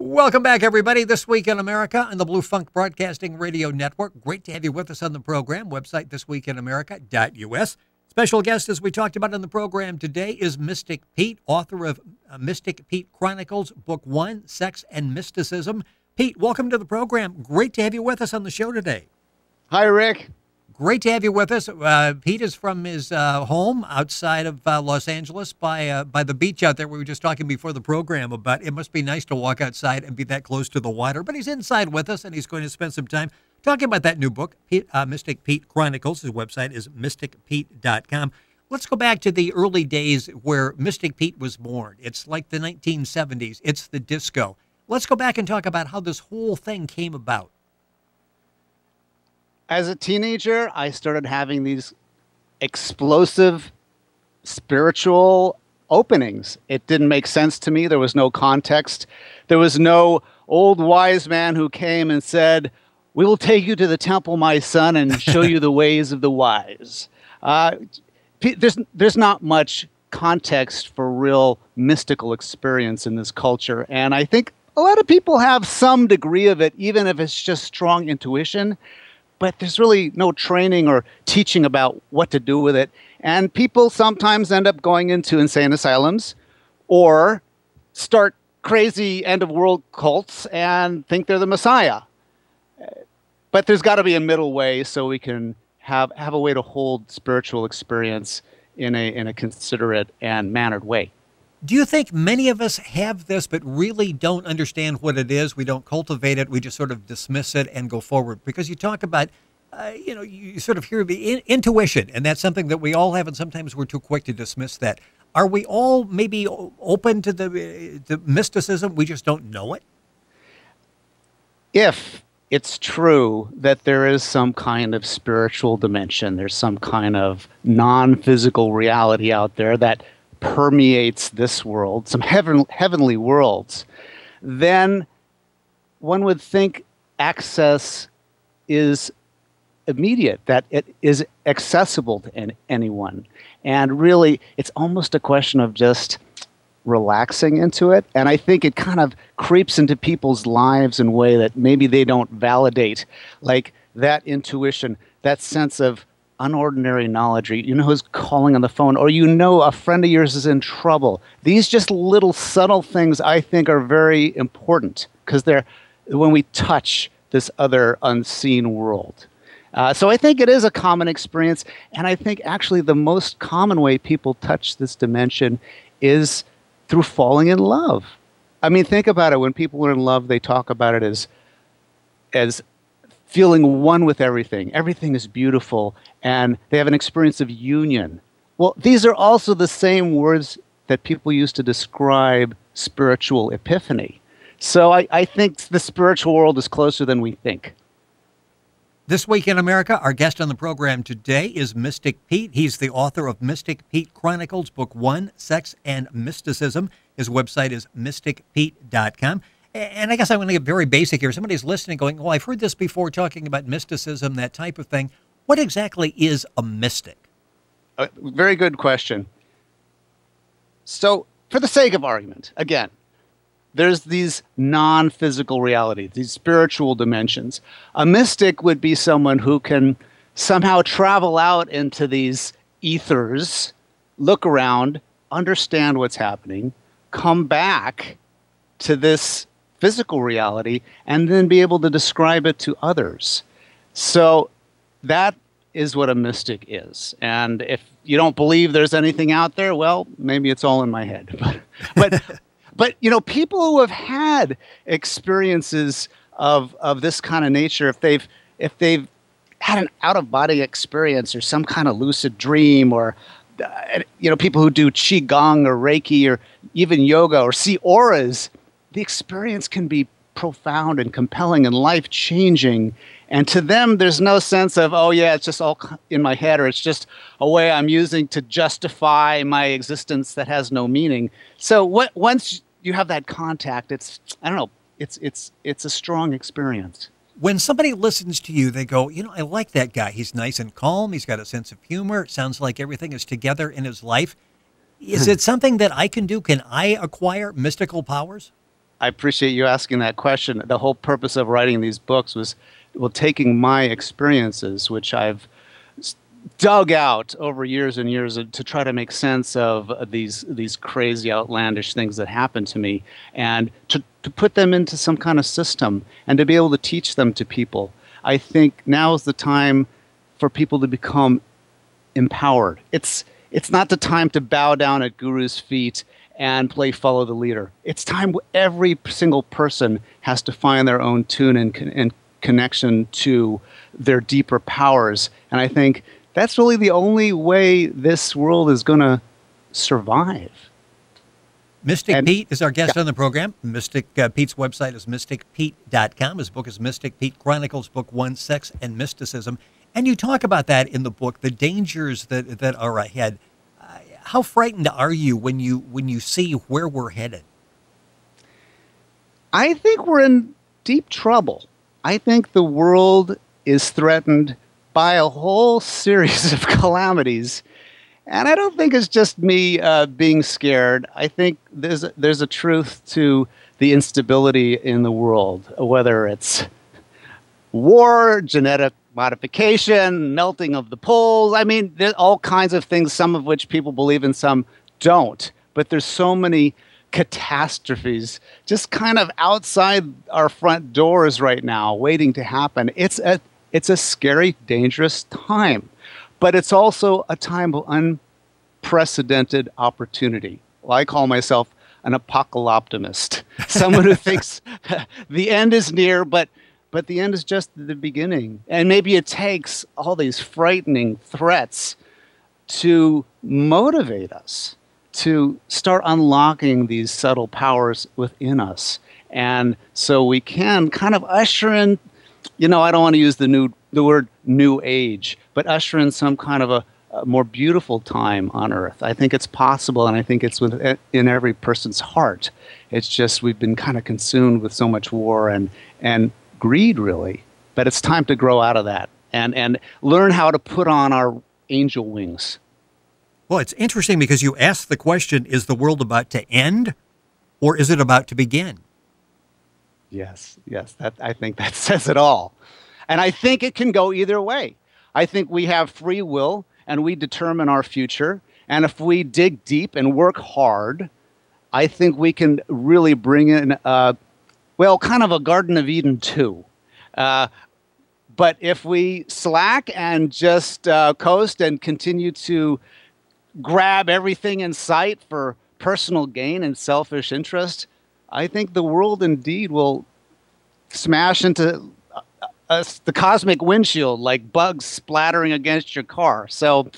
Welcome back, everybody. This Week in America on the Blue Funk Broadcasting Radio Network. Great to have you with us on the program. Website thisweekinamerica.us. Special guest, as we talked about on the program today, is Mystic Pete, author of Mystic Pete Chronicles, Book 1, Sex and Mysticism. Pete, welcome to the program. Great to have you with us on the show today. Hi, Rick. Great to have you with us. Pete is from his home outside of Los Angeles by the beach out there. We were just talking before the program about it must be nice to walk outside and be that close to the water. But he's inside with us, and he's going to spend some time talking about that new book, Mystic Pete Chronicles. His website is mysticpete.com. Let's go back to the early days where Mystic Pete was born. It's like the 1970s. It's the disco. Let's go back and talk about how this whole thing came about. As a teenager, I started having these explosive spiritual openings. It didn't make sense to me. There was no context. There was no old wise man who came and said, "We will take you to the temple, my son, and show you the ways of the wise." There's not much context for real mystical experience in this culture. And I think a lot of people have some degree of it, even if it's just strong intuition. But there's really no training or teaching about what to do with it. And people sometimes end up going into insane asylums or start crazy end-of-world cults and think they're the Messiah. But there's got to be a middle way so we can have a way to hold spiritual experience in a considerate and mannered way. Do you think many of us have this but really don't understand what it is? We don't cultivate it. We just sort of dismiss it and go forward. Because you talk about, you sort of hear the intuition, and that's something that we all have, and sometimes we're too quick to dismiss that. Are we all maybe open to the mysticism? We just don't know it? If it's true that there is some kind of spiritual dimension, there's some kind of non-physical reality out there that permeates this world, some heavenly worlds, then one would think access is immediate, that it is accessible to anyone. And really, it's almost a question of just relaxing into it. And I think it kind of creeps into people's lives in a way that maybe they don't validate, like that intuition, that sense of unordinary knowledge, or you know who's calling on the phone, or you know a friend of yours is in trouble. These just little subtle things I think are very important because they're when we touch this other unseen world. So I think it is a common experience, and I think actually the most common way people touch this dimension is through falling in love. I mean, think about it. When people are in love, they talk about it as feeling one with everything. Everything is beautiful, and they have an experience of union. Well, these are also the same words that people use to describe spiritual epiphany. So I think the spiritual world is closer than we think. This Week in America, our guest on the program today is Mystic Pete. He's the author of Mystic Pete Chronicles, Book 1, Sex and Mysticism. His website is mysticpete.com. And I guess I want to get very basic here. Somebody's listening going, oh, I've heard this before, talking about mysticism, that type of thing. What exactly is a mystic? Very good question. So for the sake of argument, again, there's these non-physical realities, these spiritual dimensions. A mystic would be someone who can somehow travel out into these ethers, look around, understand what's happening, come back to this physical reality, and then be able to describe it to others. So that is what a mystic is. And if you don't believe there's anything out there, well, maybe it's all in my head. But you know, people who have had experiences of this kind of nature, if they've had an out-of-body experience or some kind of lucid dream, or you know, people who do qigong or reiki or even yoga or see auras, the experience can be profound and compelling and life-changing. And to them, there's no sense of, oh yeah, it's just all in my head, or it's just a way I'm using to justify my existence that has no meaning. So once you have that contact, it's, I don't know, it's a strong experience. When somebody listens to you, they go, you know, I like that guy. He's nice and calm. He's got a sense of humor. It sounds like everything is together in his life. Is it something that I can do? Can I acquire mystical powers? I appreciate you asking that question. The whole purpose of writing these books was, well, taking my experiences, which I've dug out over years and years to try to make sense of these crazy, outlandish things that happen to me, and to put them into some kind of system and to be able to teach them to people. I think now is the time for people to become empowered. It's not the time to bow down at guru's feet and play follow the leader. It's time every single person has to find their own tune and connection to their deeper powers. And I think that's really the only way this world is going to survive. Mystic Pete is our guest on the program. Mystic Pete's website is mysticpete.com. His book is Mystic Pete Chronicles, Book 1, Sex and Mysticism. And you talk about that in the book, the dangers that are ahead. How frightened are you when you see where we're headed? I think we're in deep trouble. I think the world is threatened by a whole series of calamities. And I don't think it's just me being scared. I think there's a truth to the instability in the world, whether it's war, genetic modification, melting of the poles. I mean, there's all kinds of things, some of which people believe in, some don't. But there's so many catastrophes just kind of outside our front doors right now waiting to happen. It's a scary, dangerous time. But it's also a time of unprecedented opportunity. Well, I call myself an apocalyptimist, someone who thinks the end is near, but the end is just the beginning. And maybe it takes all these frightening threats to motivate us to start unlocking these subtle powers within us. And so we can kind of usher in, I don't want to use the word new age, but usher in some kind of a more beautiful time on Earth. I think it's possible, and I think it's in every person's heart. It's just we've been kind of consumed with so much war and greed, really. But it's time to grow out of that and learn how to put on our angel wings. Well, it's interesting because you asked the question, is the world about to end or is it about to begin? Yes, I think that says it all. And I think it can go either way. I think we have free will and we determine our future. And if we dig deep and work hard, I think we can really bring in, kind of a Garden of Eden too. But if we slack and just coast and continue to grab everything in sight for personal gain and selfish interest, I think the world indeed will smash into the cosmic windshield like bugs splattering against your car. So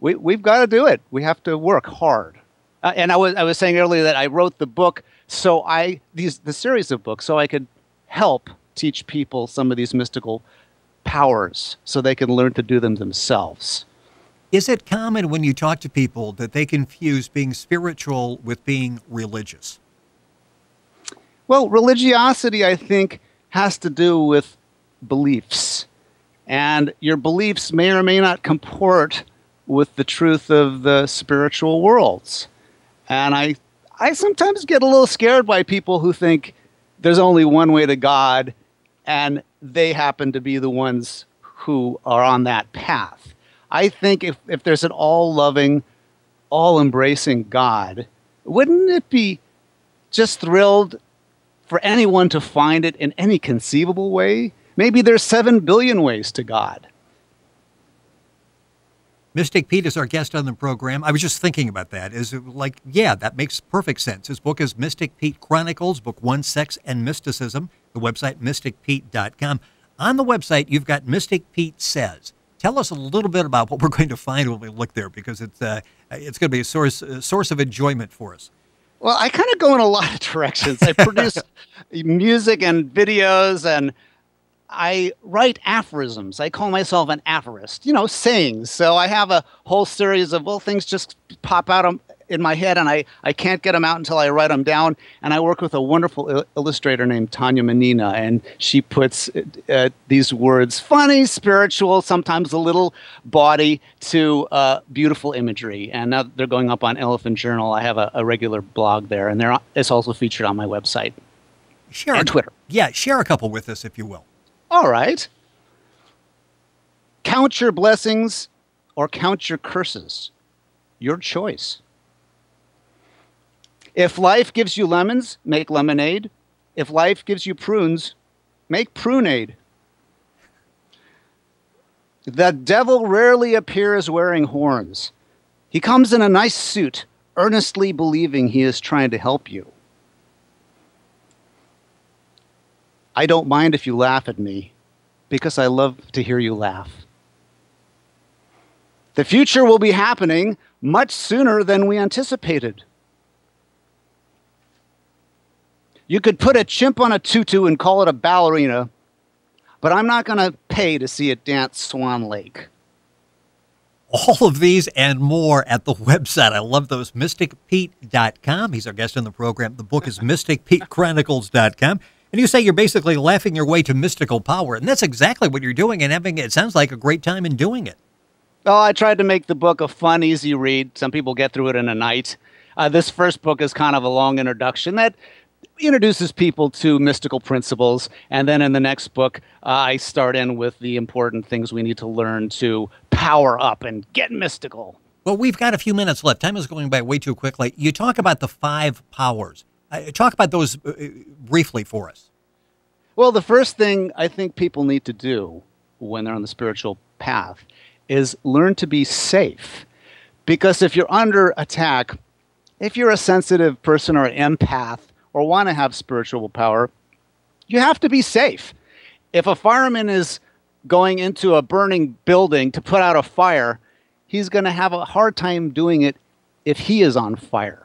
we've got to do it. We have to work hard. And I was saying earlier that I wrote the book, the series of books, so I could help teach people some of these mystical powers so they can learn to do them themselves. Is it common when you talk to people that they confuse being spiritual with being religious? Well, religiosity, I think, has to do with beliefs. And your beliefs may or may not comport with the truth of the spiritual worlds. And I sometimes get a little scared by people who think there's only one way to God, and they happen to be the ones who are on that path. I think if there's an all-loving, all-embracing God, wouldn't it be just thrilled for anyone to find it in any conceivable way? Maybe there's 7 billion ways to God. Mystic Pete is our guest on the program. I was just thinking about that. That makes perfect sense. His book is Mystic Pete Chronicles, Book 1, Sex and Mysticism. The website, mysticpete.com. On the website, you've got Mystic Pete Says. Tell us a little bit about what we're going to find when we look there, because it's going to be a source of enjoyment for us. Well, I kind of go in a lot of directions. I produce music and videos, and I write aphorisms. I call myself an aphorist, sayings. So I have a whole series of, things just pop out in my head, and I can't get them out until I write them down. And I work with a wonderful illustrator named Tanya Menina, and she puts these words, funny, spiritual, sometimes a little bawdy, to beautiful imagery. And now they're going up on Elephant Journal. I have a regular blog there, and it's also featured on my website. and Twitter. Yeah, share a couple with us, if you will. All right. Count your blessings or count your curses. Your choice. If life gives you lemons, make lemonade. If life gives you prunes, make pruneade. The devil rarely appears wearing horns. He comes in a nice suit, earnestly believing he is trying to help you. I don't mind if you laugh at me, because I love to hear you laugh. The future will be happening much sooner than we anticipated. You could put a chimp on a tutu and call it a ballerina, but I'm not going to pay to see it dance Swan Lake. All of these and more at the website. I love those. MysticPete.com. He's our guest on the program. The book is MysticPeteChronicles.com. And you say you're basically laughing your way to mystical power. And that's exactly what you're doing and having, it sounds like, a great time in doing it. Oh, I tried to make the book a fun, easy read. Some people get through it in a night. This first book is kind of a long introduction that introduces people to mystical principles. And then in the next book, I start in with the important things we need to learn to power up and get mystical. Well, we've got a few minutes left. Time is going by way too quickly. You talk about the 5 powers. Talk about those briefly for us. Well, the first thing I think people need to do when they're on the spiritual path is learn to be safe. Because if you're under attack, if you're a sensitive person or an empath or want to have spiritual power, you have to be safe. If a fireman is going into a burning building to put out a fire, he's going to have a hard time doing it if he is on fire.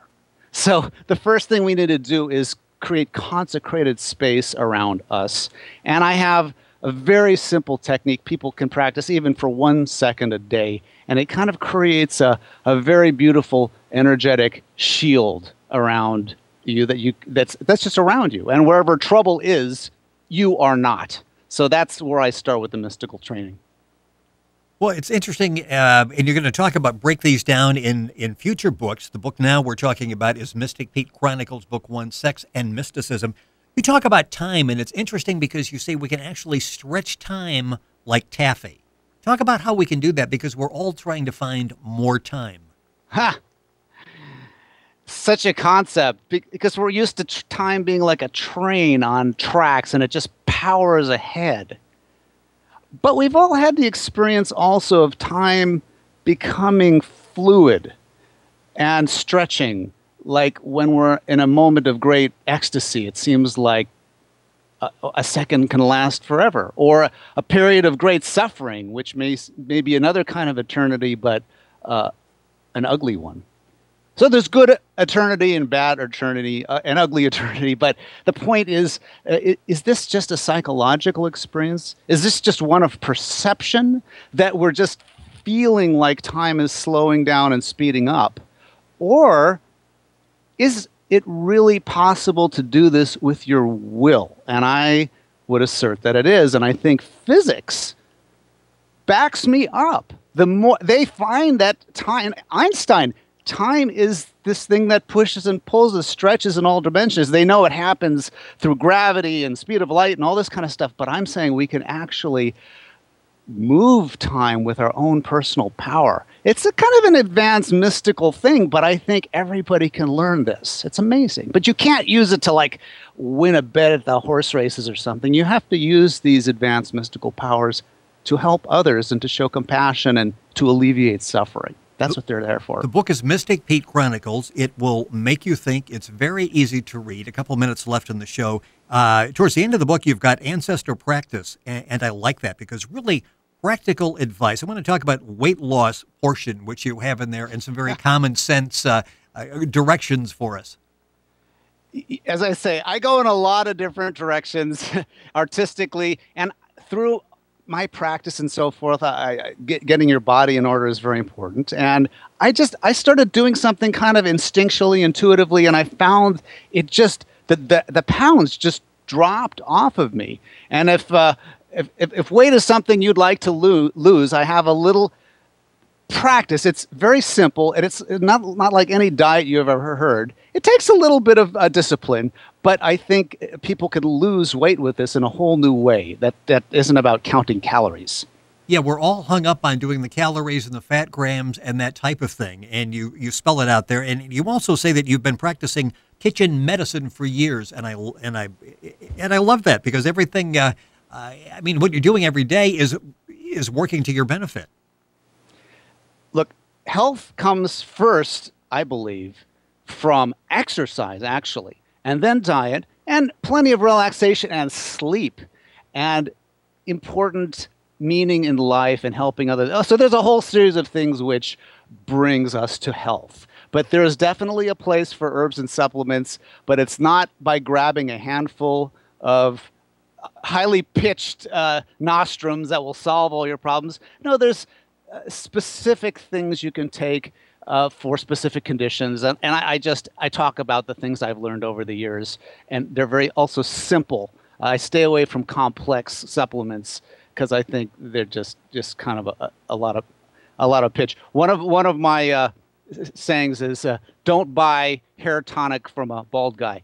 So the first thing we need to do is create consecrated space around us. And I have a very simple technique people can practice even for 1 second a day. And it kind of creates a very beautiful, energetic shield around you that's just around you. And wherever trouble is, you are not. So that's where I start with the mystical training. Well, it's interesting, and you're going to talk about, break these down in future books. The book now we're talking about is Mystic Pete Chronicles, Book 1, Sex and Mysticism. You talk about time, and it's interesting because you say we can actually stretch time like taffy. Talk about how we can do that, because we're all trying to find more time. Ha! Such a concept, because we're used to time being like a train on tracks, and it just powers ahead. But we've all had the experience also of time becoming fluid and stretching. Like when we're in a moment of great ecstasy, it seems like a second can last forever. Or a period of great suffering, which may be another kind of eternity, but an ugly one. So there's good eternity and bad eternity, and ugly eternity. But the point is this just a psychological experience? Is this just one of perception, that we're just feeling like time is slowing down and speeding up? Or is it really possible to do this with your will? And I would assert that it is. And I think physics backs me up. The more they find that time, Einstein, time is this thing that pushes and pulls and stretches in all dimensions. They know it happens through gravity and speed of light and all this kind of stuff. But I'm saying we can actually move time with our own personal power. It's a kind of an advanced mystical thing, but I think everybody can learn this. It's amazing. But you can't use it to like win a bet at the horse races or something. You have to use these advanced mystical powers to help others and to show compassion and to alleviate suffering. That's what they're there for. The book is Mystic Pete Chronicles. It will make you think. It's very easy to read. A couple minutes left in the show. Towards the end of the book, you've got ancestor practice, and I like that because really practical advice. I want to talk about weight loss portion, which you have in there, and some very common sense directions for us. As I say, I go in a lot of different directions artistically, and through my practice and so forth, getting your body in order is very important. And I started doing something kind of instinctually, intuitively, and I found it just, the pounds just dropped off of me. And if weight is something you'd like to lose, I have a little practice. It's very simple, and it's not like any diet you've ever heard. It takes a little bit of discipline, but I think people can lose weight with this in a whole new way that isn't about counting calories. Yeah, we're all hung up on doing the calories and the fat grams and that type of thing, and you spell it out there. And you also say that you've been practicing kitchen medicine for years, and I love that, because everything. I mean, what you're doing every day is working to your benefit. Look, health comes first, I believe, from exercise, actually, and then diet, and plenty of relaxation and sleep, and important meaning in life and helping others. Oh, so there's a whole series of things which brings us to health. But there is definitely a place for herbs and supplements, but it's not by grabbing a handful of highly pitched nostrums that will solve all your problems. No, there's specific things you can take for specific conditions. And I talk about the things I've learned over the years, and they're very also simple. I stay away from complex supplements because I think they're just kind of a lot of pitch. One of my sayings is, "Don't buy hair tonic from a bald guy."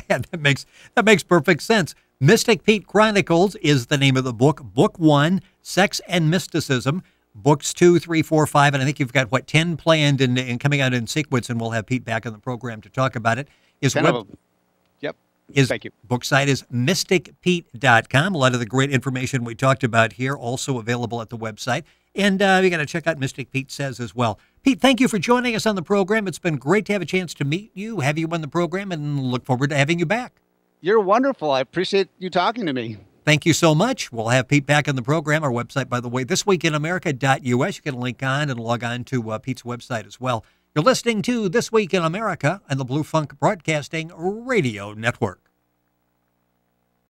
Yeah, that makes perfect sense. Mystic Pete Chronicles is the name of the book. Book 1, Sex and Mysticism. Books 2, 3, 4, 5, and I think you've got 10 planned and coming out in sequence, and we'll have Pete back on the program to talk about it. Yep. His Thank you. book site is mysticpete.com. A lot of the great information we talked about here also available at the website. And you got to check out Mystic Pete Says as well. Pete, thank you for joining us on the program. It's been great to have a chance to meet you, have you on the program, and look forward to having you back. You're wonderful. I appreciate you talking to me. Thank you so much. We'll have Pete back on the program. Our website, by the way, thisweekinamerica.us. You can link on and log on to Pete's website as well. You're listening to This Week in America and the Blue Funk Broadcasting Radio Network.